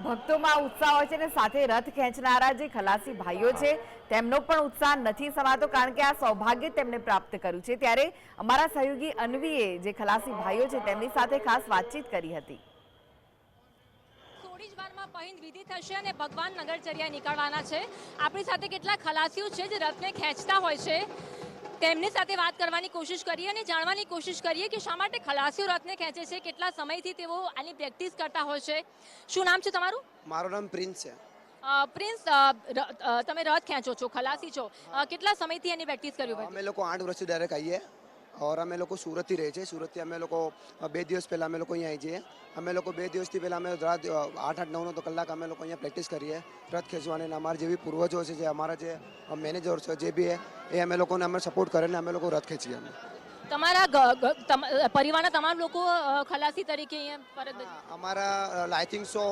ભક્તોમાં ઉત્સાહ હોય છે અને સાથે રથ ખેંચનારા જે ખલાસી ભાઈઓ છે તેમનો પણ ઉત્સાહ નથી સમાતો, કારણ કે આ સૌભાગ્ય તેમને પ્રાપ્ત કર્યું છે। ત્યારે અમારા સહયોગી અન્વીએ જે ખલાસી ભાઈઓ છે તેમની સાથે ખાસ વાતચીત કરી હતી। થોડી જ વારમાં પહિંદ વિધિ થશે અને ભગવાન નગરચર્યા નીકળવાના છે। આપણી સાથે કેટલાક ખલાસીઓ છે જે રથને ખેંચતા હોય છે, તેમની સાથે વાત કરવાની કોશિશ કરીએ અને જાણવાની કોશિશ કરીએ કે શા માટે ખલાસીઓ રથને ખેંચે છે, કેટલા સમયથી તેઓ આની પ્રેક્ટિસ કરતા હોય છે। શું નામ છે તમારું? મારું નામ પ્રિન્સ છે। પ્રિન્સ, તમે રથ ખેંચો છો, ખલાસી છો, કેટલા સમયથી એની પ્રેક્ટિસ કરવી પડે? અમે લોકો 8 વર્ષથી ડાયરેક્ટ આવીએ और અમે લોકો સુરતથી રહીએ છીએ। સુરતથી અમે લોકો 2 દિવસ પહેલાં અમે લોકો અહીંયા આવી જઈએ। અમે લોકો 2 દિવસથી પહેલાં અમે રાત 8-8 9 કલાક અમે લોકો અહીંયા પ્રેક્ટિસ કરીએ રથ ખેંચવાની। અને અમારા જે બી પૂર્વજો છે, જે અમારા જે મેનેજર છે, જે બી એ અમે લોકોને અમે સપોર્ટ કરે ને અમે લોકો રથ ખેંચીએ। અમે તમારા પરિવારના તમામ લોકો ખલાસી તરીકે અહીંયા ફરજ બજાવે? અમારા આઈ થિંક સો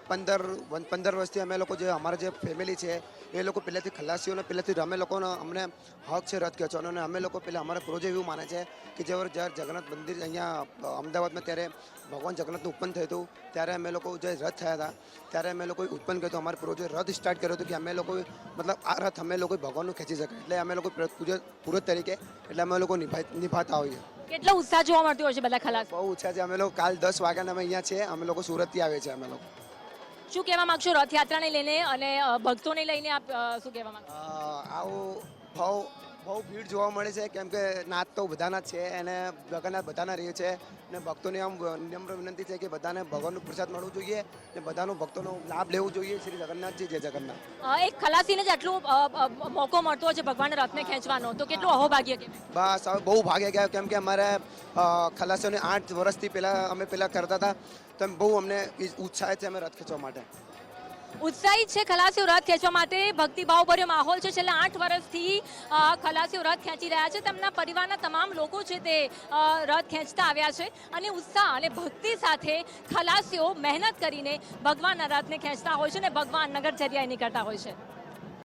15 વર્ષથી અમે લોકો જે અમારા જે ફેમિલી છે એ લોકો પહેલેથી ખલાસીઓને પહેલેથી અમે લોકોનો અમને હક છે રથ ખેંચવાનો। અને અમે લોકો પહેલાં અમારા પૂર્વજો એવું માને છે કે જ્યારે જગન્નાથ મંદિર અહીંયા અમદાવાદમાં ત્યારે ભગવાન જગન્નાથનું ઉત્પન્ન થયું હતું, ત્યારે અમે લોકો જે રથ થયા હતા ત્યારે અમે લોકોએ ઉત્પન્ન કર્યું હતું। અમારા પૂર્વજોએ રથ સ્ટાર્ટ કર્યો હતો કે અમે લોકો મતલબ આ રથ અમે લોકો ભગવાનનું ખેંચી શકાય, એટલે અમે લોકો પૂર્વજ તરીકે એટલે અમે લોકો નિભાતા હોઈએ। કેટલો ઉત્સાહ જોવા મળતો હોય છે બધા ખલાસ? બહુ ઉત્સાહ છે। અમે લોકો કાલ 10 વાગ્યાના અમે અહીંયા છે, અમે લોકો સુરતથી આવે છે। અમે લોકો શું કહેવા માંગશો રથયાત્રાને લઈને અને ભક્તોને લઈને? આપ શું કહેવા માંગશો? આવું બહુ ભીડ જોવા મળે છે, કેમ કે નાથ તો બધાના જ છે અને જગન્નાથ બધાના રહે છે। અને ભક્તોને આમ નમ્ર વિનંતી છે કે બધાને ભગવાનનું પ્રસાદ મળવું જોઈએ અને બધાનો ભક્તોનો લાભ લેવું જોઈએ। શ્રી જગન્નાથજી જય જગન્નાથ। એક ખલાસીને જ આટલો મોકો મળતો હોય છે ભગવાન રથને ખેંચવાનો, તો કેટલું અહોભાગ્ય કહેવાય? બસ હવે બહુ ભાગે ગયા, કેમ કે અમારે ખલાસીઓને 8 વર્ષથી પહેલાં અમે કરતા હતા, તો બહુ અમને ઉત્સાહ છે અમે રથ ખેંચવા માટે। ઉત્સાહિત છે ખલાસીઓ રથ ખેંચવા માટે, ભક્તિભાવભર્યો માહોલ છે। છેલ્લા 8 વર્ષથી ખલાસીઓ રથ ખેંચી રહ્યા છે, તેમના પરિવારના તમામ લોકો છે તે રથ ખેંચતા આવ્યા છે અને ઉત્સાહ અને ભક્તિ સાથે ખલાસીઓ મહેનત કરીને ભગવાનના રથને ખેંચતા હોય છે અને ભગવાન નગરચર્યાએ નીકળતા હોય છે।